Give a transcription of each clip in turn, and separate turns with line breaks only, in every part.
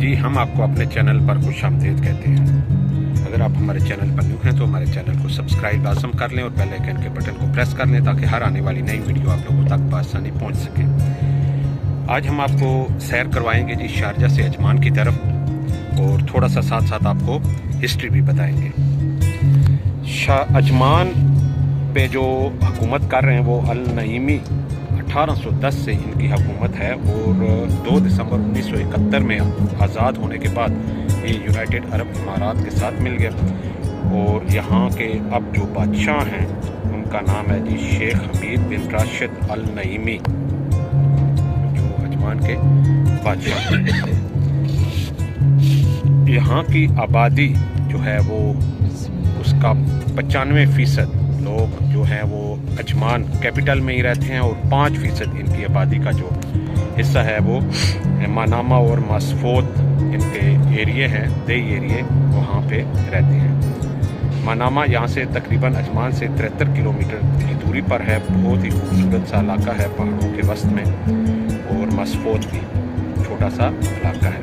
जी, हम आपको अपने चैनल पर खुशामदीद कहते हैं। अगर आप हमारे चैनल पर न्यू हैं तो हमारे चैनल को सब्सक्राइब लाजम कर लें और बेल आइकन के बटन को प्रेस कर लें ताकि हर आने वाली नई वीडियो आप लोगों तक बआसानी पहुंच सके। आज हम आपको सैर करवाएंगे जी शारजा से अजमान की तरफ और थोड़ा सा साथ साथ आपको हिस्ट्री भी बताएंगे। अजमान पे जो हुकूमत कर रहे हैं वो अल नईमी 1810 से इनकी हुकूमत है और 2 दिसंबर 1971 में आज़ाद होने के बाद ये यूनाइटेड अरब इमारात के साथ मिल गया और यहाँ के अब जो बादशाह हैं उनका नाम है जी शेख हमीद बिन राशिद अल नईमी, जो अजमान के बादशाह हैं। यहाँ की आबादी जो है वो उसका 95% लोग जो हैं वो अजमान कैपिटल में ही रहते हैं और 5% इनकी आबादी का जो हिस्सा है वो मनामा और मसफोत इनके एरिए हैं, देई एरिए, वहाँ पे रहते हैं। मनामा यहाँ से तकरीबन अजमान से 73 किलोमीटर की दूरी पर है। बहुत ही खूबसूरत सा इलाका है पहाड़ों के वस्त में, और मसफोत भी छोटा सा इलाका है।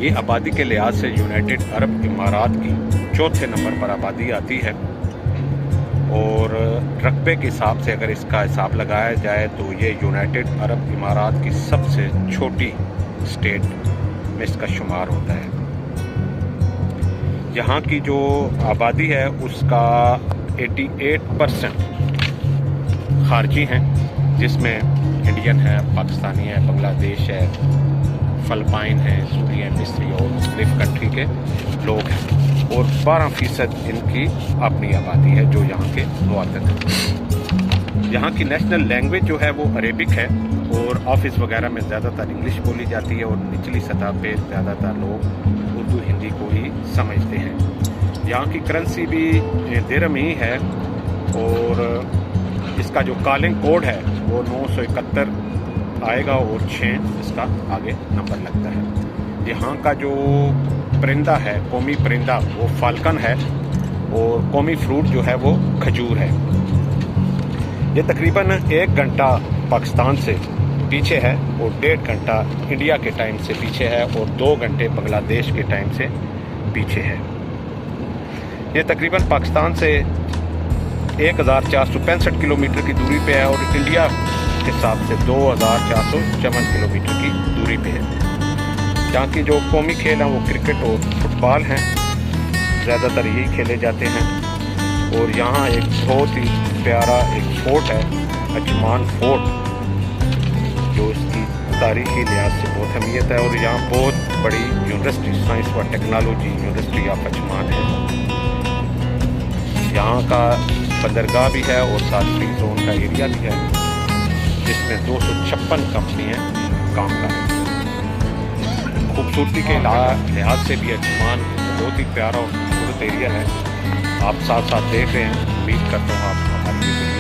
ये आबादी के लिहाज से यूनाइटेड अरब इमारात की 4थे नंबर पर आबादी आती है और रकबे के हिसाब से अगर इसका हिसाब लगाया जाए तो ये यूनाइटेड अरब इमारात की सबसे छोटी स्टेट में इसका शुमार होता है। यहाँ की जो आबादी है उसका 88% खारजी हैं, जिसमें इंडियन है, पाकिस्तानी है, बांग्लादेश है, फ़िलिपाइन है, सूरी है, मिस्री और मुख्तलिफ कंट्री के लोग हैं और 12% इनकी अपनी आबादी है जो यहाँ के मुवातिन हैं। यहाँ की नेशनल लैंग्वेज जो है वो अरेबिक है और ऑफिस वगैरह में ज़्यादातर इंग्लिश बोली जाती है और निचली सतह पे ज़्यादातर लोग उर्दू हिंदी को ही समझते हैं। यहाँ की करेंसी भी दिरहम ही है और इसका जो कॉलिंग कोड है वो 971 आएगा और 6 इसका आगे नंबर लगता है। यहाँ का जो परिंदा है, कौमी परिंदा, वो फाल्कन है और कौमी फ्रूट जो है वो खजूर है। ये तकरीबन 1 घंटा पाकिस्तान से पीछे है और 1.5 घंटा इंडिया के टाइम से पीछे है और 2 घंटे बांग्लादेश के टाइम से पीछे है। ये तकरीबन पाकिस्तान से 1465 किलोमीटर की दूरी पे है और इंडिया के हिसाब से 2454 किलोमीटर की दूरी पे है। यहाँ की जो कौमी खेल हैं वो क्रिकेट और फुटबॉल हैं, ज़्यादातर यही खेले जाते हैं। और यहाँ एक बहुत ही प्यारा एक फोर्ट है, अजमान फोर्ट, जो इसकी तारीखी लिहाज से बहुत अहमियत है और यहाँ बहुत बड़ी यूनिवर्सिटी, साइंस व टेक्नोलॉजी यूनिवर्सिटी ऑफ अजमान है। यहाँ का बंदरगाह भी है और साथ फ्री जोन का एरिया भी है जिसमें 256 कंपनियाँ काम कर रही हैं। खूबसूरती के लिहाज से भी अजमान बहुत ही प्यारा और खूबसूरत एरिया है। आप साथ साथ देख रहे हैं, उम्मीद करता हूँ आप हमारी